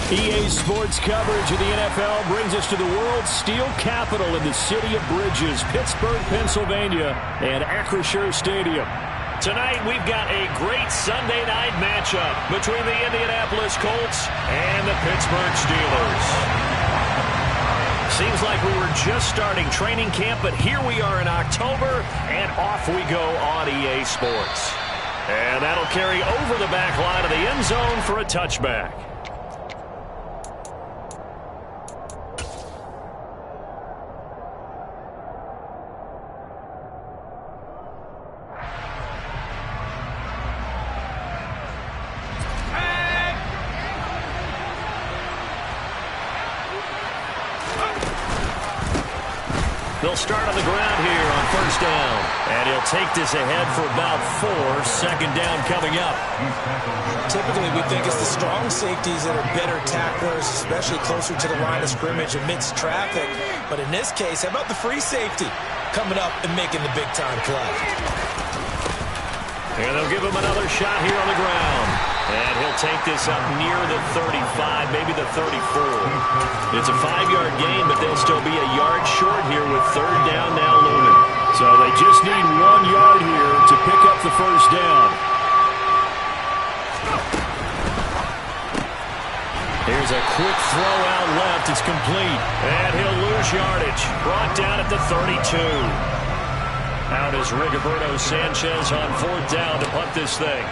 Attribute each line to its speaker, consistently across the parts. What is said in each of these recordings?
Speaker 1: EA Sports coverage of the NFL brings us to the world's steel capital in the city of bridges, Pittsburgh, Pennsylvania, and Acrisure Stadium.
Speaker 2: Tonight, we've got a great Sunday night matchup between the Indianapolis Colts and the Pittsburgh Steelers. Seems like we were just starting training camp, but here we are in October, and off we go on EA Sports. And that'll carry over the back line of the end zone for a touchback. They'll start on the ground here on first down. And he'll take this ahead for about 4. Second down coming up.
Speaker 3: Typically, we think it's the strong safeties that are better tacklers, especially closer to the line of scrimmage amidst traffic. But in this case, how about the free safety coming up and making the big-time play?
Speaker 2: And they'll give him another shot here on the ground. And he'll take this up near the 35, maybe the 34. It's a 5-yard gain, but they'll still be a yard short here with third down now looming.
Speaker 1: So they just need 1 yard here to pick up the first down. Here's a quick throw out left. It's complete.
Speaker 2: And he'll lose yardage. Brought down at the 32. Out is Rigoberto Sanchez on fourth down to punt this thing.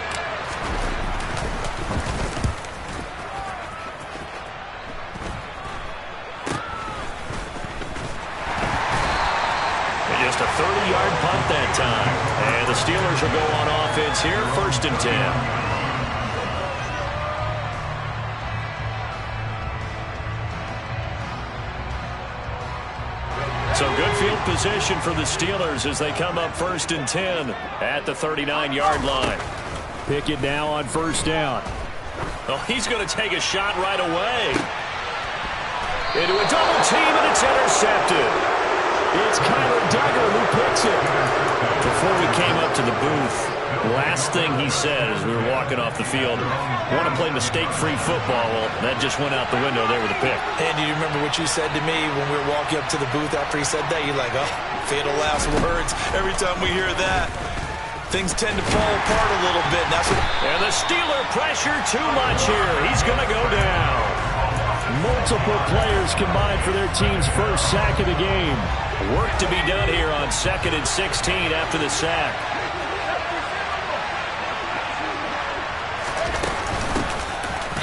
Speaker 2: Just a 30-yard punt that time. And the Steelers will go on offense here, first and 10. So good field position for the Steelers as they come up first and 10 at the 39-yard line.
Speaker 1: Pick it now on first down.
Speaker 2: Oh, he's going to take a shot right away. Into a double team, and it's intercepted.
Speaker 1: It's Kyler Duggar who picks it.
Speaker 2: Before we came up to the booth, last thing he said as we were walking off the field, want to play mistake-free football. Well, that just went out the window there with a pick.
Speaker 3: And do you remember what you said to me when we were walking up to the booth after he said that? You're like, oh, fatal last words. Every time we hear that, things tend to fall apart a little bit.
Speaker 2: And the Steeler pressure too much here. He's going to go down.
Speaker 1: Multiple players combined for their team's first sack of the game.
Speaker 2: Work to be done here on 2nd and 16 after the sack.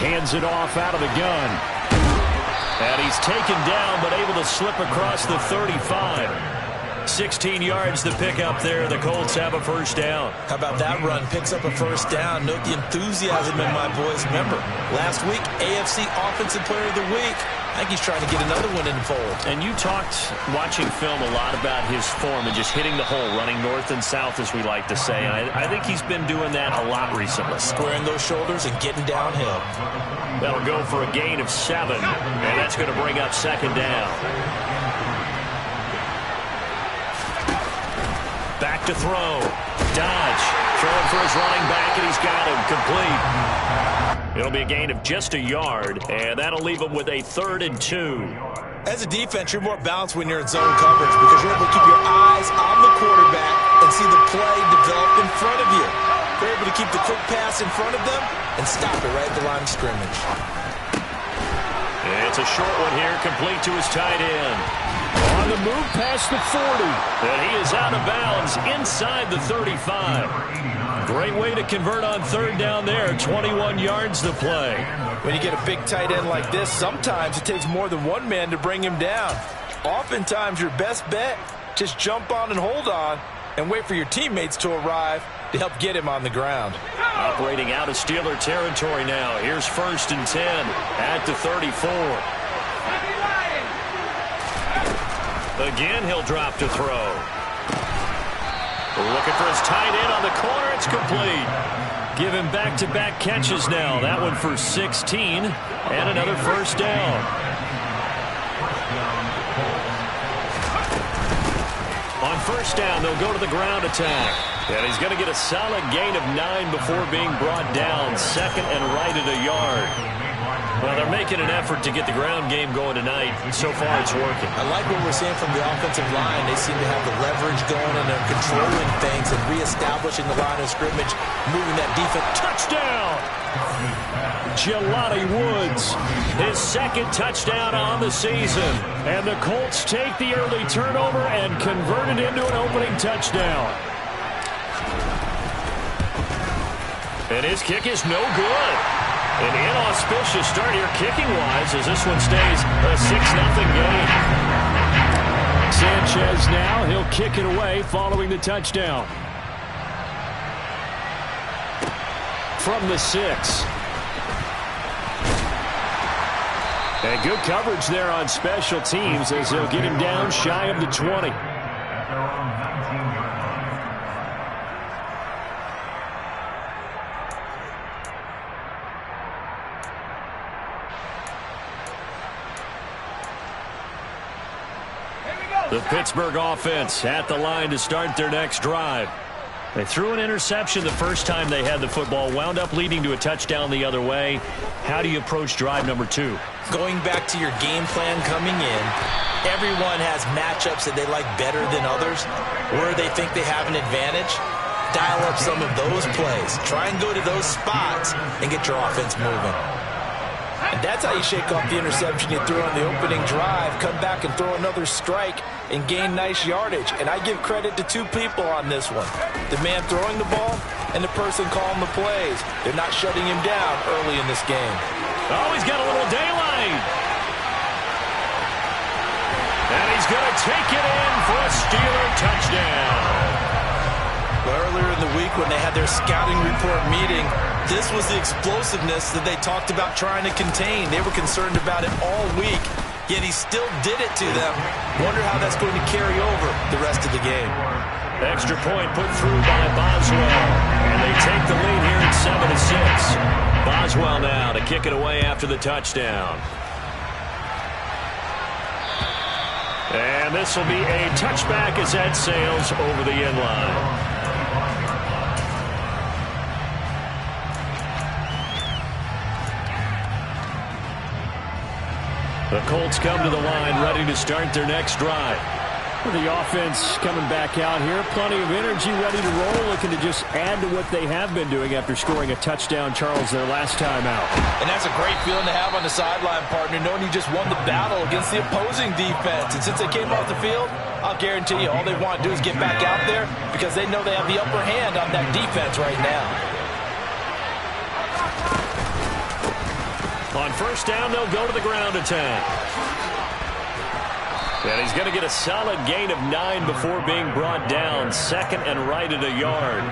Speaker 1: Hands it off out of the gun.
Speaker 2: And he's taken down but able to slip across the 35. 16 yards to pick up there. The Colts have a first down.
Speaker 3: How about that run? Picks up a first down. Note the enthusiasm in my boys. Remember, last week, AFC Offensive Player of the Week. I think he's trying to get another one in the fold.
Speaker 2: And you talked, watching film, a lot about his form and just hitting the hole, running north and south, as we like to say. And I think he's been doing that a lot recently.
Speaker 3: Squaring those shoulders and getting downhill.
Speaker 2: That'll go for a gain of 7, and that's going to bring up second down. Back to throw. Dodge. Throwing for his running back, and he's got him. Complete. It'll be a gain of just a yard, and that'll leave him with a 3rd and 2.
Speaker 3: As a defense, you're more balanced when you're in zone coverage because you're able to keep your eyes on the quarterback and see the play develop in front of you. You're able to keep the quick pass in front of them and stop it right at the line of scrimmage.
Speaker 2: It's a short one here, complete to his tight end.
Speaker 1: On the move past the 40.
Speaker 2: And he is out of bounds inside the 35. Great way to convert on third down there. 21 yards to play.
Speaker 3: When you get a big tight end like this, sometimes it takes more than one man to bring him down. Oftentimes, your best bet, just jump on and hold on and wait for your teammates to arrive to help get him on the ground.
Speaker 2: Operating out of Steeler territory now. Here's first and 10 at the 34. Again, he'll drop to throw. Looking for his tight end on the corner. It's complete. Give him back-to-back catches now. That one for 16 and another first down. On first down, they'll go to the ground attack. And he's going to get a solid gain of 9 before being brought down. 2nd and right at a yard. Well, they're making an effort to get the ground game going tonight. So far, it's working.
Speaker 3: I like what we're seeing from the offensive line. They seem to have the leverage going, and they're controlling things and reestablishing the line of scrimmage, moving that defense.
Speaker 1: Touchdown! Jelani Woods, his second touchdown on the season. And the Colts take the early turnover and convert it into an opening touchdown.
Speaker 2: And his kick is no good. An inauspicious start here kicking-wise as this one stays a 6-0 game.
Speaker 1: Sanchez now, he'll kick it away following the touchdown. From the 6. And good coverage there on special teams as they'll get him down shy of the 20. The Pittsburgh offense at the line to start their next drive. They threw an interception the first time they had the football, wound up leading to a touchdown the other way. How do you approach drive number 2?
Speaker 3: Going back to your game plan coming in, everyone has matchups that they like better than others, where they think they have an advantage. Dial up some of those plays. Try and go to those spots and get your offense moving. And that's how you shake off the interception you threw on the opening drive, come back and throw another strike and gain nice yardage. And I give credit to two people on this one. The man throwing the ball and the person calling the plays. They're not shutting him down early in this game.
Speaker 1: Oh, he's got a little daylight. And he's going to take it in for a Steeler touchdown.
Speaker 3: Earlier in the week when they had their scouting report meeting, this was the explosiveness that they talked about trying to contain. They were concerned about it all week, yet he still did it to them. Wonder how that's going to carry over the rest of the game.
Speaker 1: Extra point put through by Boswell. And they take the lead here at 7-6. Boswell now to kick it away after the touchdown. And this will be a touchback as that sails over the end line. The Colts come to the line ready to start their next drive. The offense coming back out here. Plenty of energy, ready to roll, looking to just add to what they have been doing after scoring a touchdown, Charles, their last time out.
Speaker 3: And that's a great feeling to have on the sideline, partner, knowing you just won the battle against the opposing defense. And since they came off the field, I'll guarantee you all they want to do is get back out there because they know they have the upper hand on that defense right now.
Speaker 1: On first down, they'll go to the ground attack. And he's going to get a solid gain of 9 before being brought down. Second and right at a yard.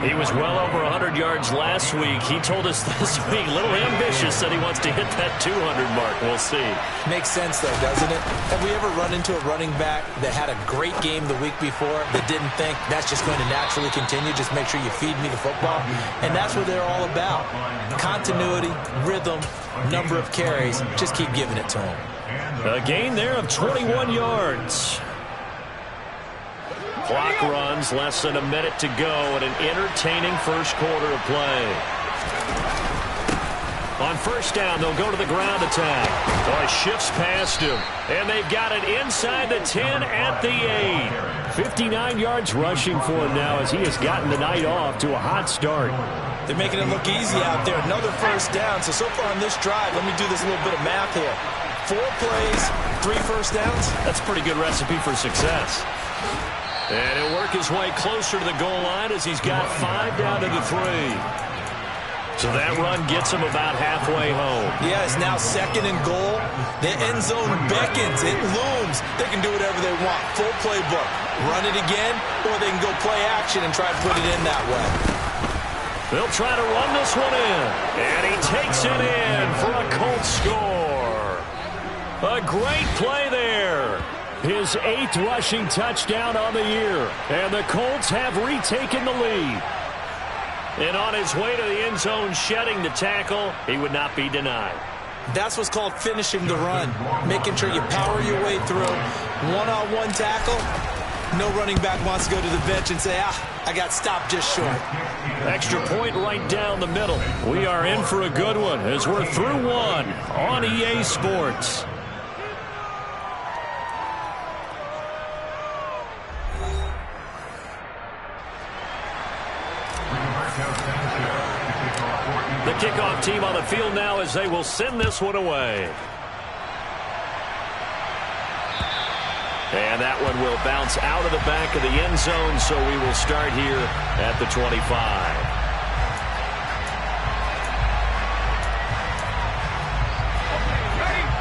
Speaker 1: He was well over 100 yards last week. He told us this week, a little ambitious, said he wants to hit that 200 mark. We'll see.
Speaker 3: Makes sense, though, doesn't it? Have we ever run into a running back that had a great game the week before that didn't think that's just going to naturally continue? Just make sure you feed me the football. And that's what they're all about. Continuity, rhythm, number of carries. Just keep giving it to them.
Speaker 1: A gain there of 21 yards. Clock runs, less than a minute to go, and an entertaining first quarter of play. On first down, they'll go to the ground attack. Boy, shifts past him, and they've got it inside the 10 at the 8. 59 yards rushing for him now as he has gotten the night off to a hot start.
Speaker 3: They're making it look easy out there. Another first down. So far on this drive, let me do this little bit of math here. 4 plays, 3 first downs.
Speaker 1: That's a pretty good recipe for success. And he'll work his way closer to the goal line as he's got 5 down to the 3. So that run gets him about halfway home.
Speaker 3: Yeah, it's now second and goal. The end zone beckons. It looms. They can do whatever they want. Full playbook. Run it again, or they can go play action and try to put it in that way.
Speaker 1: They'll try to run this one in. And he takes it in for a Colts score. A great play there. His 8th rushing touchdown on the year. And the Colts have retaken the lead. And on his way to the end zone, shedding the tackle, he would not be denied.
Speaker 3: That's what's called finishing the run. Making sure you power your way through. One-on-one tackle, No running back wants to go to the bench and say, I got stopped just short.
Speaker 1: Extra point right down the middle. We are in for a good one as we're through one on EA Sports. The kickoff team on the field now as they will send this one away. And that one will bounce out of the back of the end zone, so we will start here at the 25.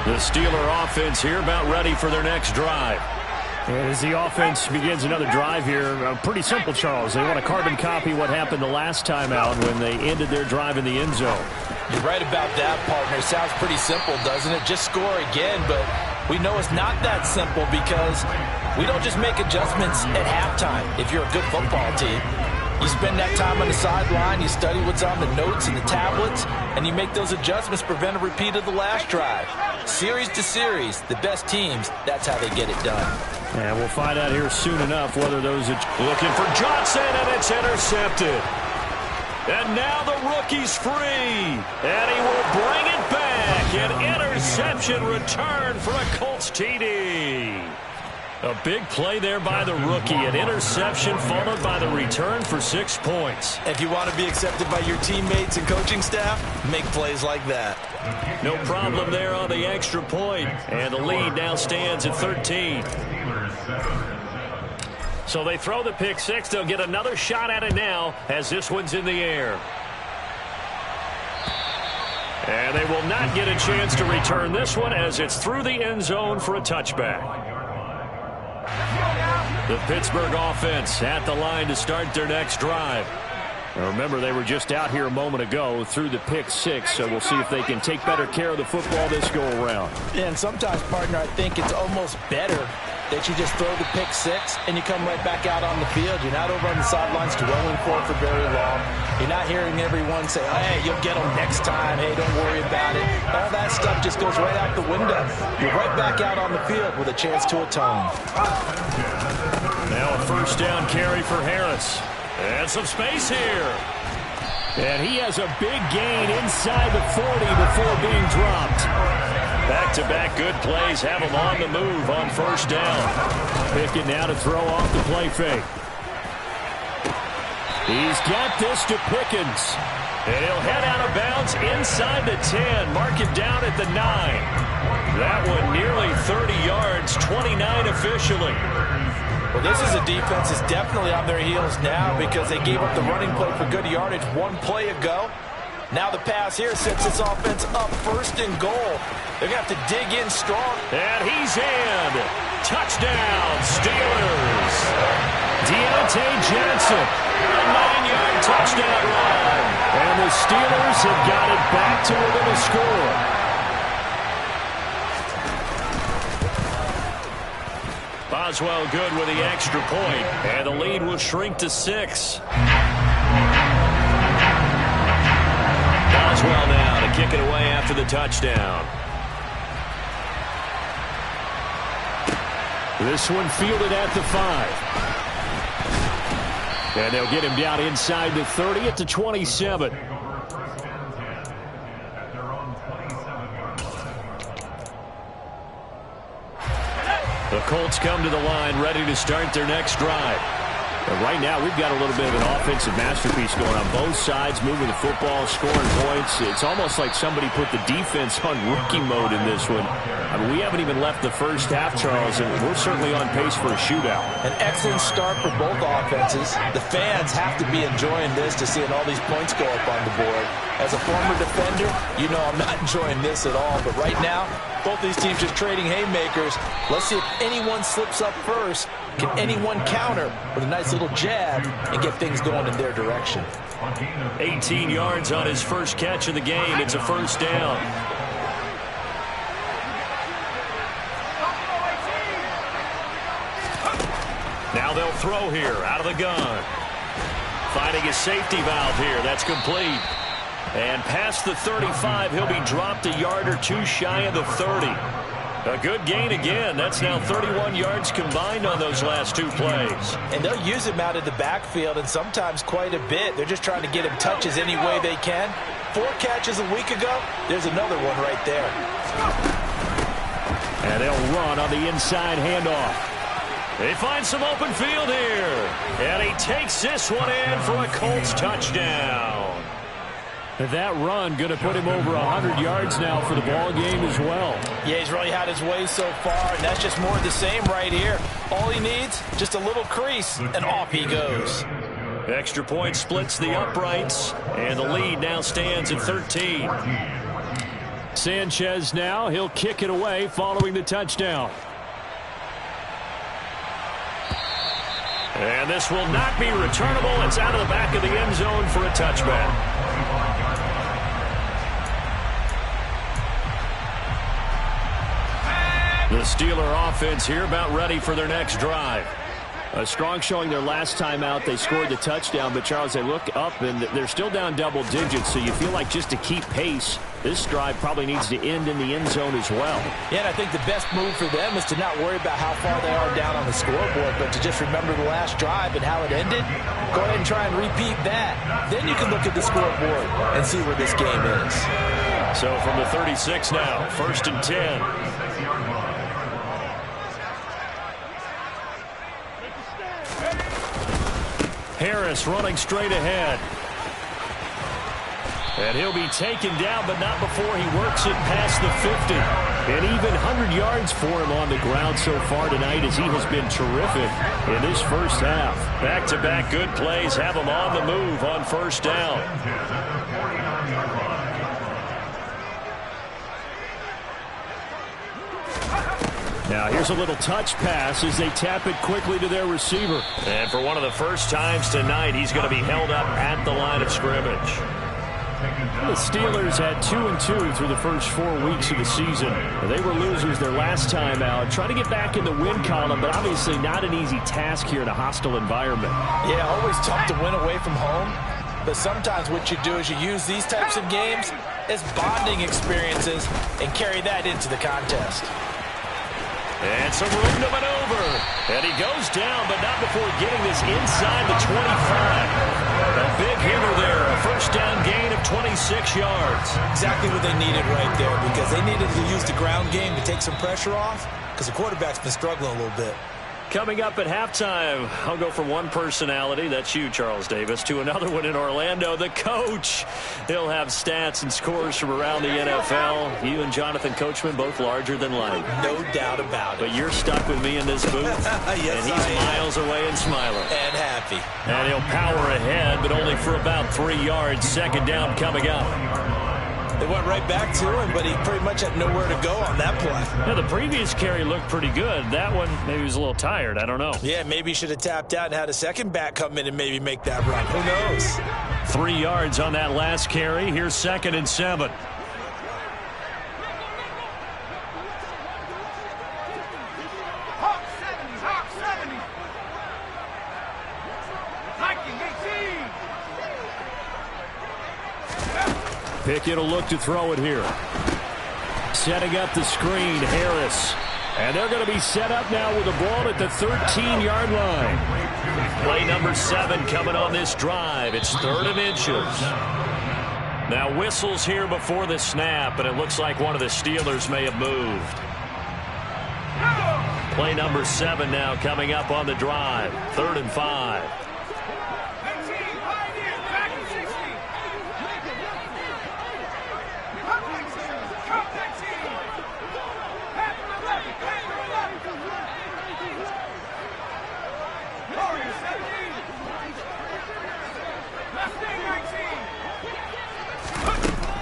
Speaker 1: The Steeler offense here about ready for their next drive.
Speaker 2: And as the offense begins another drive here, pretty simple, Charles. They want to carbon copy what happened the last time out when they ended their drive in the end zone.
Speaker 3: You're right about that, partner. Sounds pretty simple, doesn't it? Just score again, but we know it's not that simple because we don't just make adjustments at halftime if you're a good football team. You spend that time on the sideline, you study what's on the notes and the tablets, and you make those adjustments to prevent a repeat of the last drive. Series to series, the best teams, that's how they get it done.
Speaker 2: And we'll find out here soon enough whether those are
Speaker 1: looking for Johnson, and it's intercepted. And now the rookie's free, and he will bring it back. An interception return for a Colts TD. A big play there by the rookie. An interception followed by the return for 6 points.
Speaker 3: If you want to be accepted by your teammates and coaching staff, make plays like that.
Speaker 1: No problem there on the extra point. And the lead now stands at 13. So they throw the pick six. They'll get another shot at it now as this one's in the air. And they will not get a chance to return this one as it's through the end zone for a touchback. The Pittsburgh offense at the line to start their next drive. Now remember, they were just out here a moment ago through the pick six, so we'll see if they can take better care of the football this go around.
Speaker 3: And sometimes, partner, I think it's almost better that you just throw the pick six and you come right back out on the field. You're not over on the sidelines dwelling for very long. You're not hearing everyone say, hey, you'll get them next time. Hey, don't worry about it. All that stuff just goes right out the window. You're right back out on the field with a chance to atone.
Speaker 1: Now a first down carry for Harris. And some space here.
Speaker 2: And he has a big gain inside the 40 before being dropped.
Speaker 1: Back-to-back good plays have him on the move on first down.
Speaker 2: Pickett now to throw off the play fake. He's got this to Pickens.
Speaker 1: And he'll head out of bounds inside the 10. Mark him down at the 9. That one nearly 30 yards, 29 officially.
Speaker 3: Well, this is a defense that's definitely on their heels now because they gave up the running play for good yardage one play ago. Now the pass here sets this offense up first and goal. They're going to have to dig in strong.
Speaker 1: And he's in. Touchdown, Steelers.
Speaker 2: Deontay Johnson.
Speaker 1: A 9-yard touchdown run.
Speaker 2: And the Steelers have got it back to within a score.
Speaker 1: Boswell good with the extra point, and the lead will shrink to 6. Boswell now to kick it away after the touchdown.
Speaker 2: This one fielded at the 5. And they'll get him down inside the 30 at the 27.
Speaker 1: The Colts come to the line ready to start their next drive.
Speaker 2: And right now, we've got a little bit of an offensive masterpiece going on both sides, moving the football, scoring points. It's almost like somebody put the defense on rookie mode in this one. I mean, we haven't even left the first half, Charles, and we're certainly on pace for a shootout.
Speaker 3: An excellent start for both offenses. The fans have to be enjoying this to seeing all these points go up on the board. As a former defender, you know I'm not enjoying this at all. But right now, both these teams just trading haymakers. Let's see if anyone slips up first. Can anyone counter with a nice little jab and get things going in their direction?
Speaker 1: 18 yards on his first catch of the game. It's a first down. Now they'll throw here out of the gun. Finding his safety valve here. That's complete. And past the 35, he'll be dropped a yard or two shy of the 30. A good gain again. That's now 31 yards combined on those last 2 plays.
Speaker 3: And they'll use him out in the backfield, and sometimes quite a bit. They're just trying to get him touches any way they can. 4 catches a week ago. There's another one right there.
Speaker 1: And they'll run on the inside handoff. They find some open field here. And he takes this one in for a Colts touchdown. That run going to put him over 100 yards now for the ball game as well.
Speaker 3: Yeah, he's really had his way so far, and that's just more of the same right here. All he needs, just a little crease, and off he goes.
Speaker 1: Extra point splits the uprights, and the lead now stands at 13. Sanchez now, he'll kick it away following the touchdown. And this will not be returnable. It's out of the back of the end zone for a touchback. The Steeler offense here about ready for their next drive. A strong showing their last time out. They scored the touchdown, but Charles, they look up and they're still down double digits, so you feel like just to keep pace, this drive probably needs to end in the end zone as well.
Speaker 3: Yeah, and I think the best move for them is to not worry about how far they are down on the scoreboard, but to just remember the last drive and how it ended. Go ahead and try and repeat that. Then you can look at the scoreboard and see where this game is.
Speaker 1: So from the 36 now, 1st and 10. Harris running straight ahead. And he'll be taken down, but not before he works it past the 50. And even 100 yards for him on the ground so far tonight as he has been terrific in this first half. Back-to-back good plays have him on the move on 1st down. Now here's a little touch pass as they tap it quickly to their receiver. And for one of the first times tonight, he's going to be held up at the line of scrimmage. The Steelers had 2-2 through the first 4 weeks of the season. They were losers their last time out. Try to get back in the win column, but obviously not an easy task here in a hostile environment.
Speaker 3: Yeah, always tough to win away from home. But sometimes what you do is you use these types of games as bonding experiences and carry that into the contest.
Speaker 1: And some room to maneuver. And he goes down, but not before getting this inside the 25. A big hitter there. A 1st down gain of 26 yards.
Speaker 3: Exactly what they needed right there, because they needed to use the ground game to take some pressure off, because the quarterback's been struggling a little bit.
Speaker 1: Coming up at halftime, I'll go from one personality, that's you, Charles Davis, to another one in Orlando, the coach. He'll have stats and scores from around the NFL. You and Jonathan Coachman, both larger than life.
Speaker 3: No doubt about it.
Speaker 1: But you're stuck with me in this booth,
Speaker 3: yes,
Speaker 1: and he's miles away and smiling.
Speaker 3: And happy.
Speaker 1: And he'll power ahead, but only for about 3 yards. 2nd down coming up.
Speaker 3: They went right back to him, but he pretty much had nowhere to go on that play.
Speaker 1: Yeah, the previous carry looked pretty good. That one, maybe he was a little tired. I don't know.
Speaker 3: Yeah, maybe he should have tapped out and had a second back come in and maybe make that run. Who knows?
Speaker 1: 3 yards on that last carry. Here's 2nd and 7. Pickett will look to throw it here. Setting up the screen, Harris. And they're going to be set up now with the ball at the 13-yard line. Play number 7 coming on this drive. It's 3rd and inches. Now whistles here before the snap, and it looks like one of the Steelers may have moved. Play number 7 now coming up on the drive. 3rd and 5.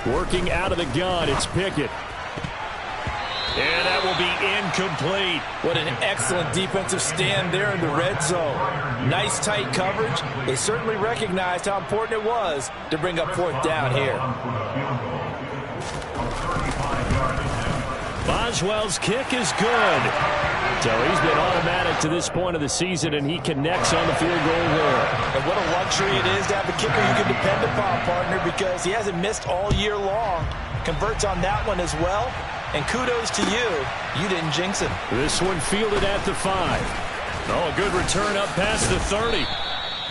Speaker 1: Working out of the gun, it's Pickett. And that will be incomplete.
Speaker 3: What an excellent defensive stand there in the red zone. Nice tight coverage. They certainly recognized how important it was to bring up 4th down here.
Speaker 1: Boswell's kick is good. So he's been automatic to this point of the season, and he connects on the field goal there.
Speaker 3: And what a luxury it is to have a kicker you can depend upon, partner, because he hasn't missed all year long. Converts on that one as well. And kudos to you. You didn't jinx him.
Speaker 1: This one fielded at the 5. Oh, a good return up past the 30.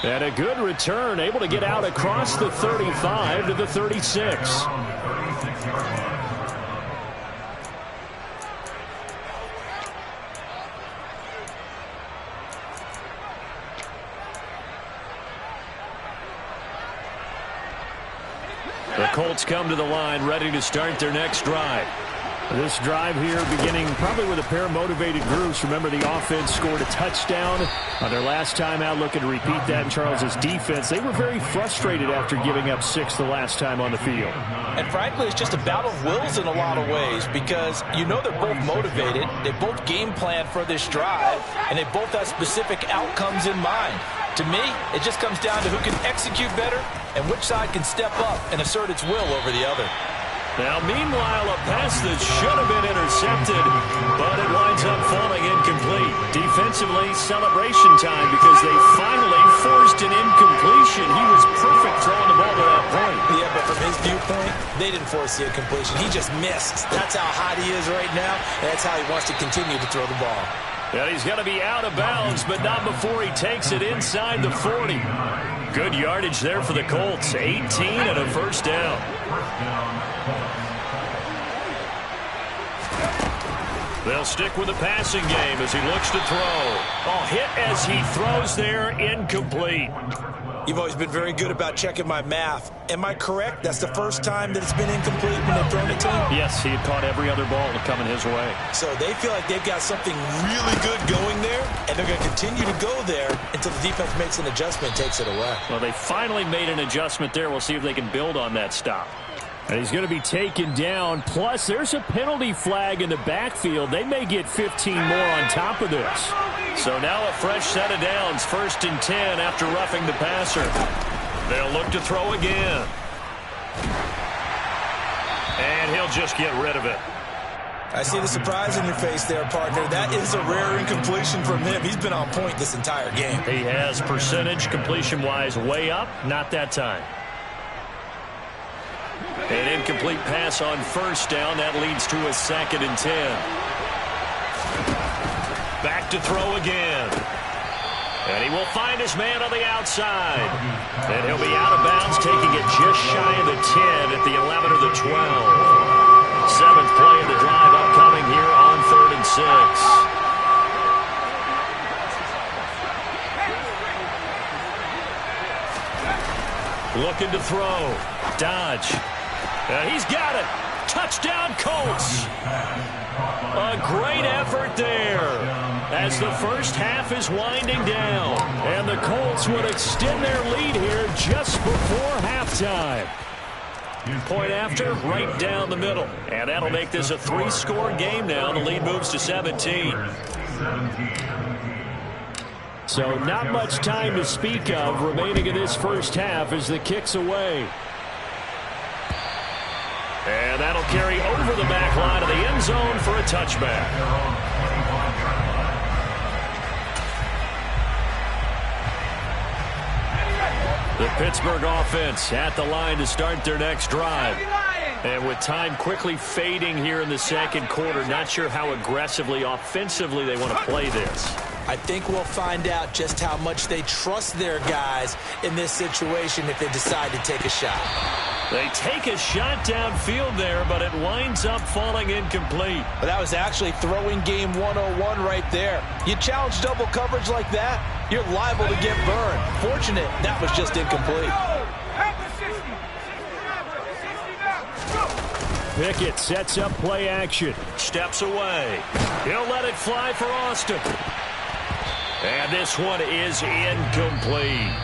Speaker 1: And a good return, able to get out across the 35 to the 36. The Colts come to the line, ready to start their next drive. This drive here beginning probably with a pair of motivated groups. Remember, the offense scored a touchdown on their last time out, looking to repeat that in Charles's defense. They were very frustrated after giving up 6 the last time on the field.
Speaker 3: And frankly, it's just a battle of wills in a lot of ways because you know they're both motivated. They both game plan for this drive, and they both have specific outcomes in mind. To me, it just comes down to who can execute better and which side can step up and assert its will over the other.
Speaker 1: Now, meanwhile, a pass that should have been intercepted, but it winds up falling incomplete. Defensively, celebration time because they finally forced an incompletion. He was perfect throwing the ball to that point.
Speaker 3: Yeah, but from his viewpoint, they didn't force the incompletion. He just missed. That's how hot he is right now, and that's how he wants to continue to throw the ball.
Speaker 1: Yeah, he's going to be out of bounds, but not before he takes it inside the 40. Good yardage there for the Colts. 18 and a first down. They'll stick with the passing game as he looks to throw. Oh, hit as he throws there, incomplete.
Speaker 3: You've always been very good about checking my math. Am I correct? That's the first time that it's been incomplete when they've thrown it to him?
Speaker 1: Yes, he had caught every other ball coming his way.
Speaker 3: So they feel like they've got something really good going there, and they're going to continue to go there until the defense makes an adjustment and takes it away.
Speaker 1: Well, they finally made an adjustment there. We'll see if they can build on that stop. And he's going to be taken down. Plus, there's a penalty flag in the backfield. They may get 15 more on top of this. So now a fresh set of downs. 1st and 10 after roughing the passer. They'll look to throw again. And he'll just get rid of it.
Speaker 3: I see the surprise in your face there, partner. That is a rare incompletion from him. He's been on point this entire game.
Speaker 1: He has percentage completion-wise way up. Not that time. An incomplete pass on 1st down. That leads to a 2nd and 10. Back to throw again. And he will find his man on the outside. And he'll be out of bounds, taking it just shy of the 10 at the 11 or the 12. 7th play of the drive upcoming here on 3rd and 6. Looking to throw. Dodge. He's got it. Touchdown, Colts. A great effort there as the first half is winding down. And the Colts would extend their lead here just before halftime. Point after, right down the middle. And that'll make this a 3-score game now. The lead moves to 17. So not much time to speak of remaining in this first half as the kick's away. And that'll carry over the back line of the end zone for a touchback. The Pittsburgh offense at the line to start their next drive. And with time quickly fading here in the second quarter, not sure how aggressively, offensively they want to play this.
Speaker 3: I think we'll find out just how much they trust their guys in this situation if they decide to take a shot.
Speaker 1: They take a shot downfield there, but it winds up falling incomplete.
Speaker 3: But that was actually throwing game 101 right there. You challenge double coverage like that, you're liable to get burned. Fortunate, that was just incomplete.
Speaker 1: Pickett sets up play action. Steps away. He'll let it fly for Austin. And this one is incomplete.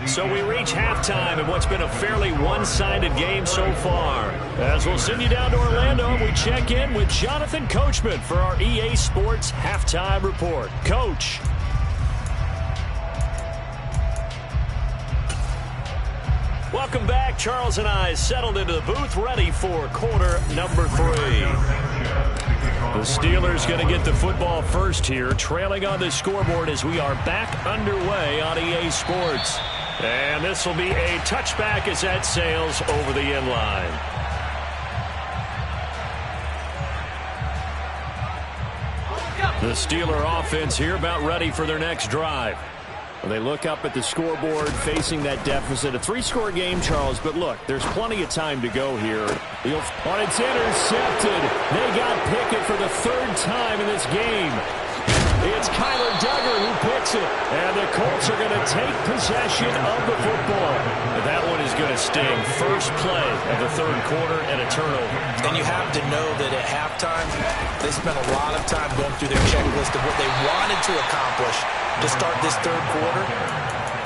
Speaker 1: So we reach halftime in what's been a fairly one-sided game so far. As we'll send you down to Orlando, we check in with Jonathan Coachman for our EA Sports Halftime Report. Coach. Welcome back. Charles and I settled into the booth ready for quarter number 3. The Steelers going to get the football first here, trailing on the scoreboard as we are back underway on EA Sports. And this will be a touchback as that sails over the end line. The Steeler offense here about ready for their next drive. Well, they look up at the scoreboard facing that deficit. A 3-score game, Charles, but look, there's plenty of time to go here. It's intercepted. They got Pickett for the 3rd time in this game. It's Kyler Duggar who picks it, and the Colts are going to take possession of the football. That one is going to sting. First play of the 3rd quarter and a turnover.
Speaker 3: And you have to know that at halftime, they spent a lot of time going through their checklist of what they wanted to accomplish to start this 3rd quarter.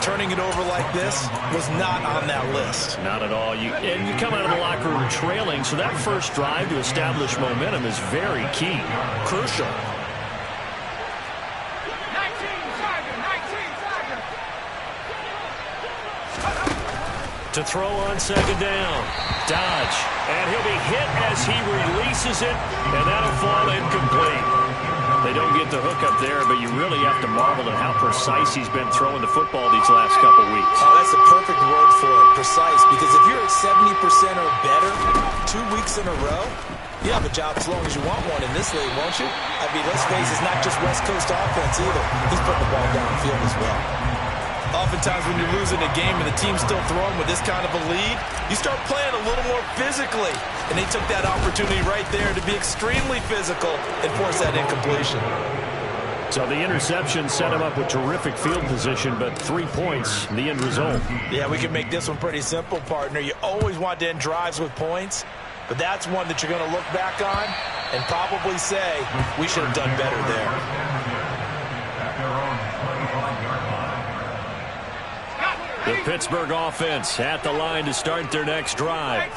Speaker 3: Turning it over like this was not on that list.
Speaker 1: Not at all. And you come out of the locker room trailing, so that first drive to establish momentum is very key.
Speaker 3: Crucial.
Speaker 1: To throw on 2nd down. Dodge. And he'll be hit as he releases it, and that'll fall incomplete. They don't get the hook up there, but you really have to marvel at how precise he's been throwing the football these last couple weeks.
Speaker 3: Oh, that's a perfect word for it, precise, because if you're at 70% or better 2 weeks in a row, you have a job as long as you want one in this league, won't you? I mean, let's face it, it's not just West Coast offense either. He's putting the ball downfield as well. Oftentimes when you're losing a game and the team's still throwing with this kind of a lead, you start playing a little more physically. And they took that opportunity right there to be extremely physical and force that incompletion.
Speaker 1: So the interception set him up with terrific field position, but 3 points, the end result.
Speaker 3: Yeah, we can make this one pretty simple, partner. You always want to end drives with points, but that's one that you're going to look back on and probably say, we should have done better there.
Speaker 1: The Pittsburgh offense at the line to start their next drive.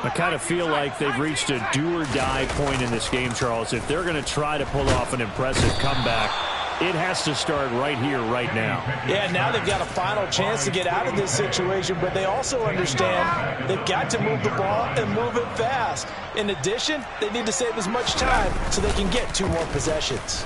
Speaker 1: I kind of feel like they've reached a do-or-die point in this game, Charles. If they're going to try to pull off an impressive comeback, it has to start right here, right now.
Speaker 3: Yeah, now they've got a final chance to get out of this situation, but they also understand they've got to move the ball and move it fast. In addition, they need to save as much time so they can get 2 more possessions.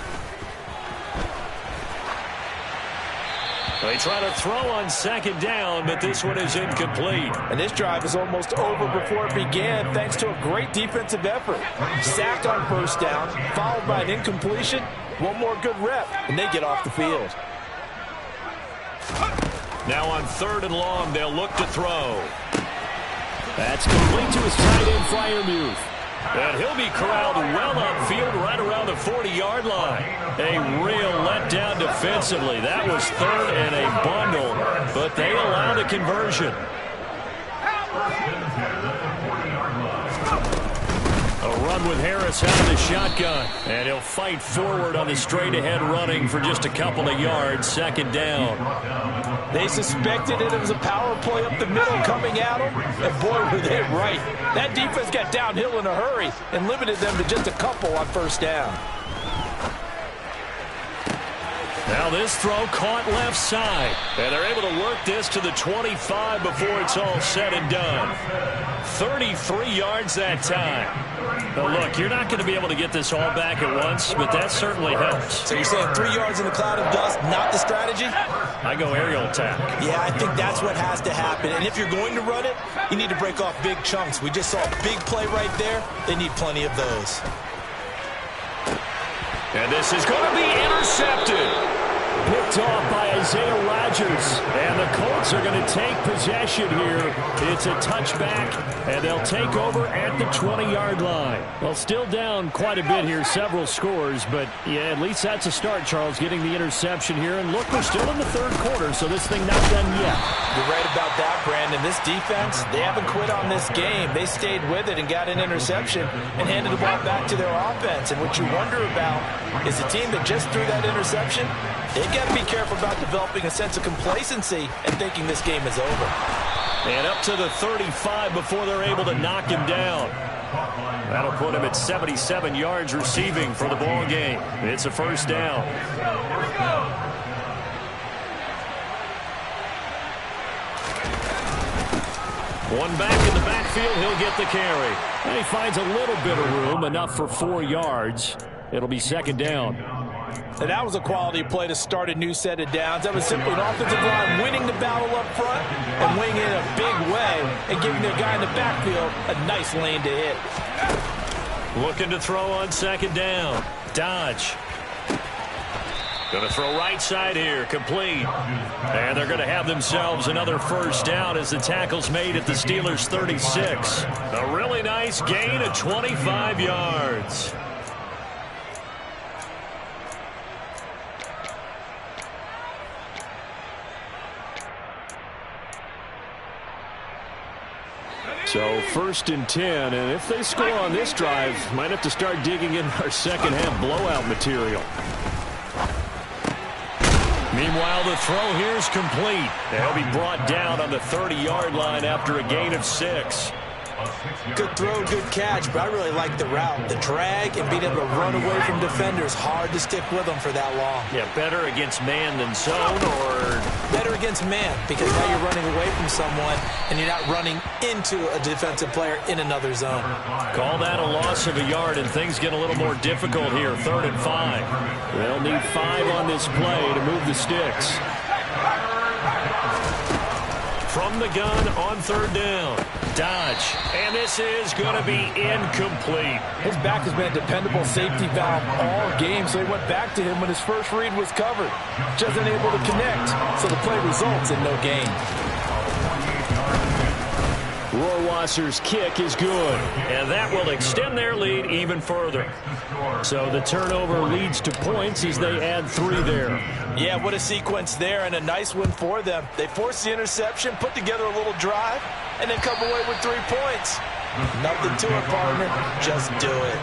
Speaker 1: They try to throw on 2nd down, but this one is incomplete.
Speaker 3: And this drive is almost over before it began thanks to a great defensive effort. Sack on 1st down, followed by an incompletion. 1 more good rep, and they get off the field.
Speaker 1: Now on 3rd and long, they'll look to throw. That's complete to his tight end, Freiermuth. And he'll be corralled well upfield right around the 40-yard line. A real letdown defensively. That was 3rd and a bundle, but they allow the conversion. A run with Harris out of the shotgun. And he'll fight forward on the straight-ahead running for just a couple of yards. 2nd down.
Speaker 3: They suspected it was a power play up the middle coming at them, and boy, were they right. That defense got downhill in a hurry and limited them to just a couple on 1st down.
Speaker 1: Now this throw caught left side, and they're able to work this to the 25 before it's all said and done. 33 yards that time. Now look, you're not going to be able to get this all back at once, but that certainly helps.
Speaker 3: So you're saying 3 yards in the cloud of dust, not the strategy?
Speaker 1: I go aerial attack.
Speaker 3: Yeah, I think that's what has to happen. And if you're going to run it, you need to break off big chunks. We just saw a big play right there. They need plenty of those.
Speaker 1: And this is going to be intercepted. Picked off by Isaiah Rodgers. And the Colts are going to take possession here. It's a touchback, and they'll take over at the 20-yard line. Well, still down quite a bit here, several scores, but yeah, at least that's a start, Charles, getting the interception here. And look, we're still in the 3rd quarter, so this thing not done yet.
Speaker 3: You're right about that, Brandon. This defense, they haven't quit on this game. They stayed with it and got an interception and handed the ball back to their offense. And what you wonder about is the team that just threw that interception, they've got to be careful about developing a sense of complacency and thinking this game is over.
Speaker 1: And up to the 35 before they're able to knock him down. That'll put him at 77 yards receiving for the ball game. It's a 1st down. One back in the backfield, he'll get the carry. And he finds a little bit of room, enough for 4 yards. It'll be 2nd down.
Speaker 3: And that was a quality play to start a new set of downs. That was simply an offensive line winning the battle up front and winning it in a big way and giving their guy in the backfield a nice lane to hit.
Speaker 1: Looking to throw on 2nd down. Dodge. Going to throw right side here, complete. And they're going to have themselves another first down as the tackle's made at the Steelers' 36. A really nice gain of 25 yards. So 1st and 10, and if they score on this drive, might have to start digging in our second half blowout material. Meanwhile, the throw here is complete. He'll be brought down on the 30-yard line after a gain of 6.
Speaker 3: Good throw, good catch, but I really like the route. The drag and being able to run away from defenders. Hard to stick with them for that long.
Speaker 1: Yeah, better against man than zone, or
Speaker 3: better against man, because now you're running away from someone and you're not running into a defensive player in another zone.
Speaker 1: Call that a loss of a yard, and things get a little more difficult here. 3rd and 5. They'll need 5 on this play to move the sticks. From the gun on 3rd down. Dodge, and this is going to be incomplete. His back has been a dependable safety valve all game, so he went back to him when his first read was covered. Just unable to connect, so the play results in no gain. Rohrwasser's kick is good, and that will extend their lead even further. So the turnover leads to points as they add 3 there. Yeah, what a sequence there, and a nice win for them. They forced the interception, put together a little drive, and then come away with 3 points. Nothing to it, partner. Just do it.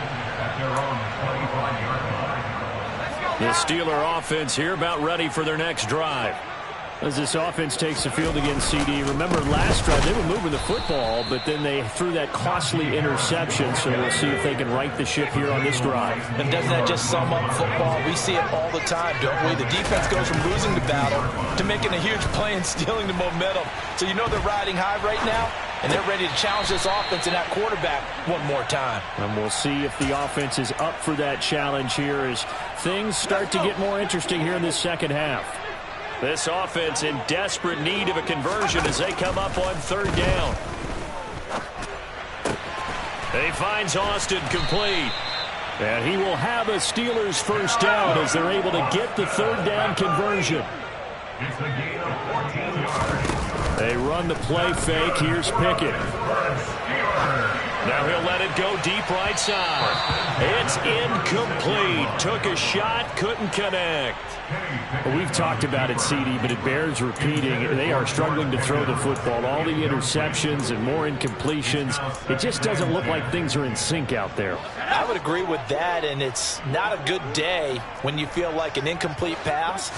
Speaker 1: The Steeler offense here about ready for their next drive. As this offense takes the field against CD. Remember, last drive they were moving the football, but then they threw that costly interception, so we'll see if they can right the ship here on this drive. And doesn't that just sum up football? We see it all the time, don't we? The defense goes from losing the battle to making a huge play and stealing the momentum. So you know they're riding high right now, and they're ready to challenge this offense and that quarterback one more time. And we'll see if the offense is up for that challenge here as things start to get more interesting here in this second half. This offense in desperate need of a conversion as they come up on 3rd down. He finds Austin complete. And he will have a Steelers first down as they're able to get the 3rd down conversion. They run the play fake. Here's Pickett. Now he'll let it go deep right side. It's incomplete. Took a shot, couldn't connect. Well, we've talked about it, CD, but it bears repeating. They are struggling to throw the football. All the interceptions and more incompletions. It just doesn't look like things are in sync out there. I would agree with that, and it's not a good day when you feel like an incomplete pass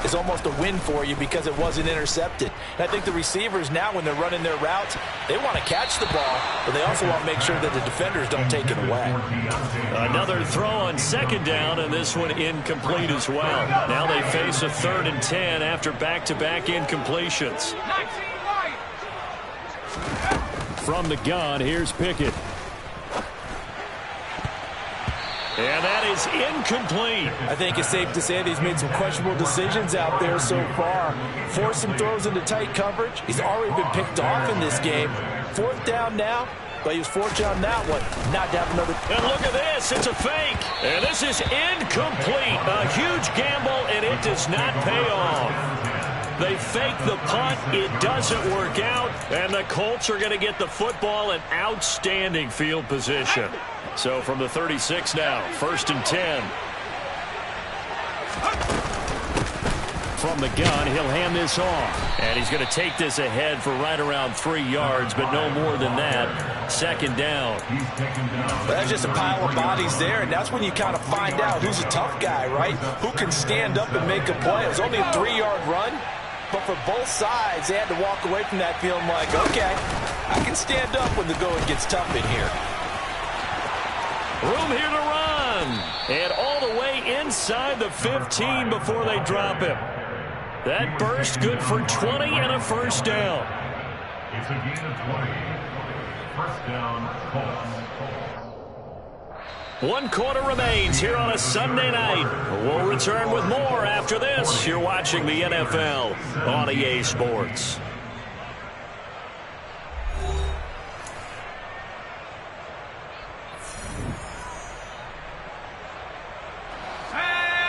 Speaker 1: is almost a win for you because it wasn't intercepted. And I think the receivers now, when they're running their routes, they want to catch the ball, but they also want to make sure that the defenders don't take it away. Another throw on 2nd down, and this one incomplete as well. Now they face a 3rd and 10 after back-to-back incompletions. From the gun, here's Pickett. And that is incomplete. I think it's safe to say that he's made some questionable decisions out there so far. Forced some throws into tight coverage. He's already been picked off in this game. 4th down now. But he was fortunate on that one, not to have another. And look at this. It's a fake. And this is incomplete. A huge gamble, and it does not pay off. They fake the punt. It doesn't work out. And the Colts are going to get the football in outstanding field position. So from the 36 now, 1st and 10. From the gun, he'll hand this off. And he's going to take this ahead for right around 3 yards, but no more than that. 2nd down. But that's just a pile of bodies there, and that's when you kind of find out who's a tough guy, right? Who can stand up and make a play. It was only a 3-yard run, but for both sides, they had to walk away from that feeling like, okay, I can stand up when the going gets tough in here. Room here to run. And all the way inside the 15 before they drop him. That burst good for 20 and a first down. It's a gain of 20. First down, Colts. 1 quarter remains here on a Sunday night. We'll return with more after this. You're watching the NFL on EA Sports.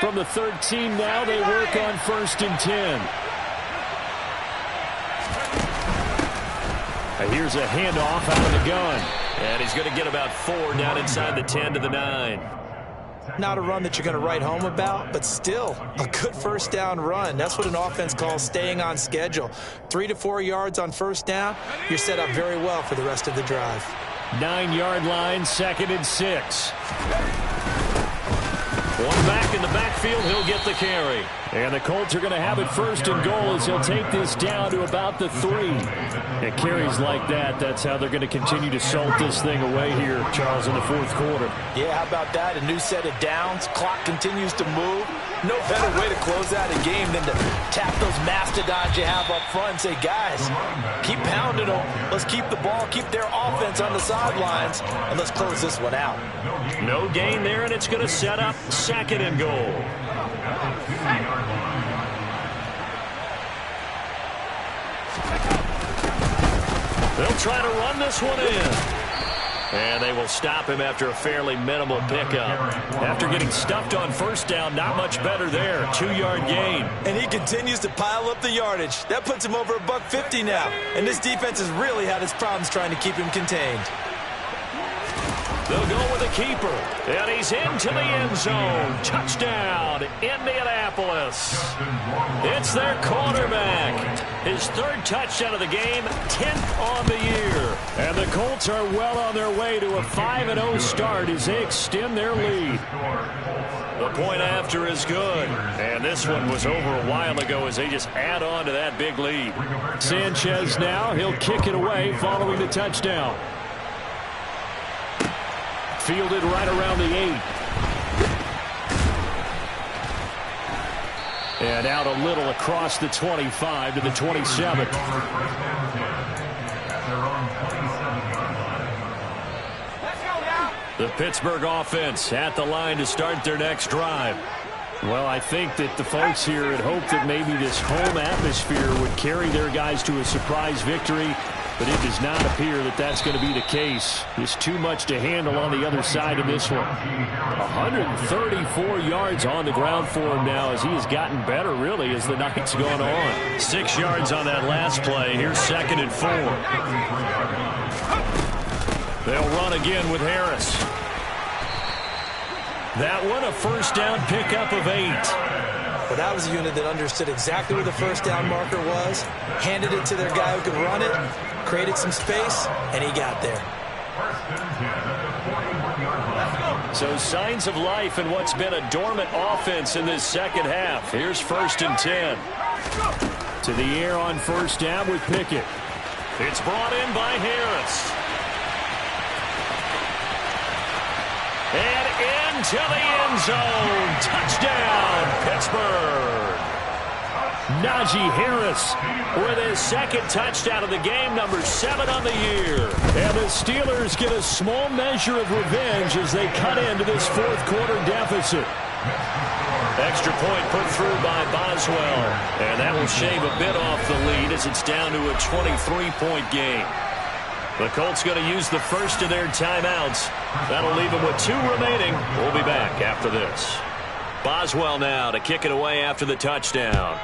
Speaker 1: From the 13 now, they work on 1st and 10. And here's a handoff out of the gun.
Speaker 2: And he's going to get about 4 down inside the 10 to the 9.
Speaker 3: Not a run that you're going to write home about, but still a good first down run. That's what an offense calls staying on schedule. 3 to 4 yards on first down, you're set up very well for the rest of the drive.
Speaker 1: 9-yard line, 2nd and 6. One back in the backfield, he'll get the carry. And the Colts are going to have it 1st and goal as he'll take this down to about the 3. And carries like that, that's how they're going to continue to salt this thing away here, Charles, in the 4th quarter.
Speaker 3: Yeah, how about that? A new set of downs. Clock continues to move. No better way to close out a game than to tap those mastodons you have up front and say, guys, keep pounding them. Let's keep the ball, keep their offense on the sidelines, and let's close this one out.
Speaker 2: No gain there, and it's going to set up 2nd and goal. They'll try to run this one in. And they will stop him after a fairly minimal pickup. After getting stuffed on 1st down, not much better there. 2-yard gain.
Speaker 3: And he continues to pile up the yardage. That puts him over $150 now. And this defense has really had its problems trying to keep him contained.
Speaker 2: They'll go with a keeper. And he's into the end zone. Touchdown, Indianapolis. It's their quarterback. His 3rd touchdown of the game, 10th on the year.
Speaker 1: And the Colts are well on their way to a 5-0 start as they extend their lead.
Speaker 2: The point after is good. And this one was over a while ago as they just add on to that big lead.
Speaker 1: Sanchez now, he'll kick it away following the touchdown. Fielded right around the 8. And out a little across the 25 to the 27.
Speaker 2: The Pittsburgh offense at the line to start their next drive.
Speaker 1: Well, I think that the folks here had hoped that maybe this home atmosphere would carry their guys to a surprise victory. But it does not appear that that's going to be the case. There's too much to handle on the other side of this one. 134 yards on the ground for him now as he has gotten better, really, as the night's gone on.
Speaker 2: 6 yards on that last play. Here's 2nd and 4. They'll run again with Harris. That one, a 1st down pickup of 8.
Speaker 3: But that was a unit that understood exactly where the 1st down marker was, handed it to their guy who could run it, created some space, and he got there.
Speaker 2: So signs of life in what's been a dormant offense in this 2nd half. Here's 1st and 10.
Speaker 1: To the air on 1st down with Pickett.
Speaker 2: It's brought in by Harris. And into the end zone. Touchdown, Pittsburgh.
Speaker 1: Najee Harris
Speaker 2: with his 2nd touchdown of the game, number 7 on the year.
Speaker 1: And the Steelers get a small measure of revenge as they cut into this 4th quarter deficit.
Speaker 2: Extra point put through by Boswell. And that will shave a bit off the lead as it's down to a 23-point game. The Colts going to use the first of their timeouts. That'll leave them with 2 remaining. We'll be back after this. Boswell now to kick it away after the touchdown.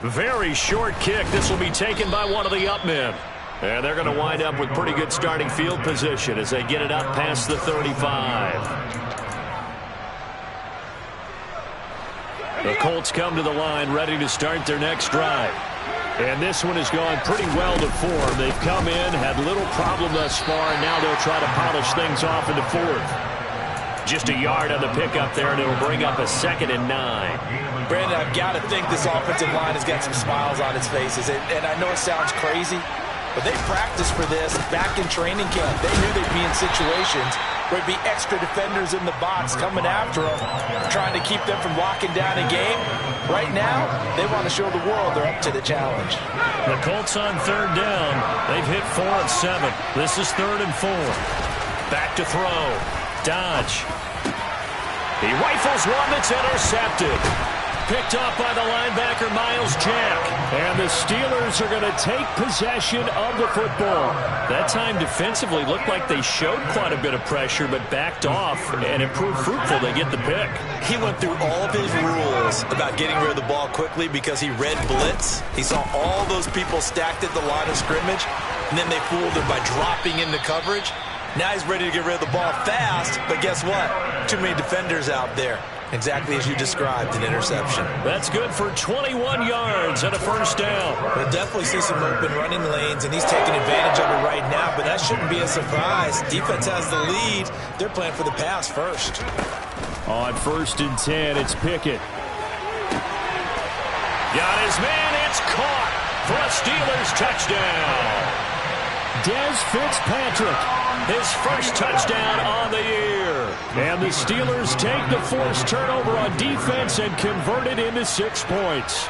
Speaker 2: Very short kick. This will be taken by one of the up men. And they're going to wind up with pretty good starting field position as they get it up past the 35. The Colts come to the line ready to start their next drive. And this one has gone pretty well to form. They've come in, had little problem thus far, and now they'll try to polish things off in the 4th. Just a yard on the pickup there, and it'll bring up a 2nd and 9.
Speaker 3: Brandon, I've got to think this offensive line has got some smiles on its faces. And I know it sounds crazy, but they practiced for this back in training camp. They knew they'd be in situations where it'd be extra defenders in the box coming after them, trying to keep them from locking down a game. Right now, they want to show the world they're up to the challenge.
Speaker 2: The Colts on 3rd down. They've hit 4 of 7. This is 3rd and 4. Back to throw. Dodge. He rifles one that's intercepted.
Speaker 1: picked off by the linebacker, Miles Jack. And the Steelers are going to take possession of the football. That time defensively looked like they showed quite a bit of pressure, but backed off, and it proved fruitful. They get the pick.
Speaker 3: He went through all of his rules about getting rid of the ball quickly because he read blitz. He saw all those people stacked at the line of scrimmage, and then they fooled him by dropping into coverage. Now he's ready to get rid of the ball fast, but guess what? Too many defenders out there. Exactly as you described, an interception.
Speaker 1: That's good for 21 yards and a first down.
Speaker 3: We'll definitely see some open running lanes, and he's taking advantage of it right now, but that shouldn't be a surprise. Defense has the lead. They're playing for the pass first.
Speaker 1: On 1st and 10, it's Pickett. Got his man. It's caught for a Steelers touchdown. Des Fitzpatrick, his first touchdown on the year. And the Steelers take the forced turnover on defense and convert it into 6 points.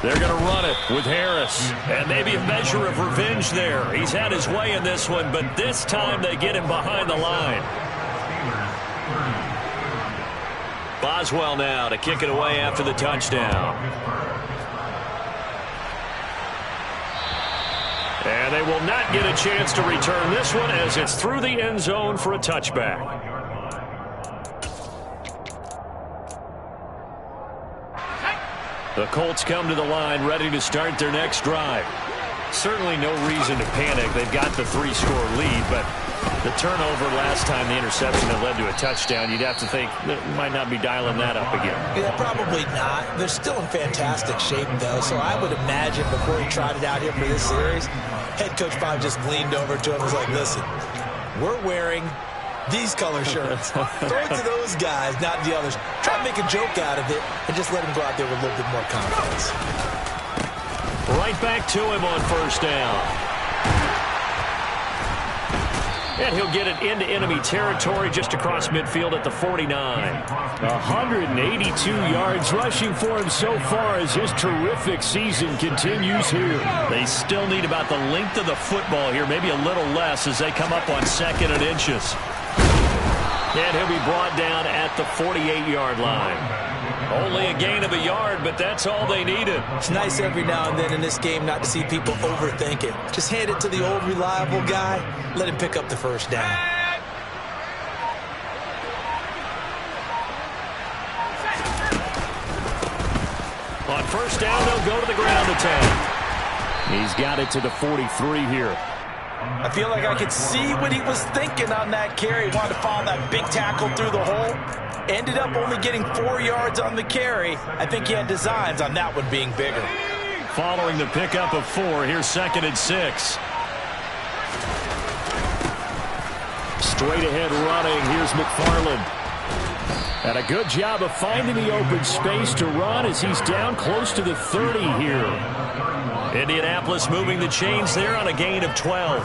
Speaker 1: They're going to run it with Harris. And maybe a measure of revenge there. He's had his way in this one, but this time they get him behind the line. Boswell now to kick it away after the touchdown. And they will not get a chance to return this one as it's through the end zone for a touchback. The Colts come to the line ready to start their next drive. Certainly no reason to panic. They've got the 3-score lead, but the turnover last time, the interception that led to a touchdown, you'd have to think that might not be dialing that up again.
Speaker 3: Yeah, probably not. They're still in fantastic shape, though, so I would imagine before he tried it out here for this series, head coach probably just leaned over to him and was like, listen, we're wearing these color shirts. Throw it to those guys, not the others. Try to make a joke out of it and just let him go out there with a little bit more confidence.
Speaker 1: Right back to him on first down. And he'll get it into enemy territory just across midfield at the 49. 182 yards rushing for him so far as his terrific season continues here. They still need about the length of the football here, maybe a little less as they come up on 2nd and inches. And he'll be brought down at the 48-yard line. Only a gain of a yard, but that's all they needed.
Speaker 3: It's nice every now and then in this game not to see people overthink it. Just hand it to the old reliable guy. Let him pick up the first down.
Speaker 1: On first down, they'll go to the ground attack. He's got it to the 43 here.
Speaker 3: I feel like I could see what he was thinking on that carry. He wanted to follow that big tackle through the hole. Ended up only getting 4 yards on the carry. I think he had designs on that one being bigger.
Speaker 1: Following the pickup of 4, here's 2nd and 6. Straight ahead running, here's McFarland. And a good job of finding the open space to run as he's down close to the 30 here. Indianapolis moving the chains there on a gain of 12.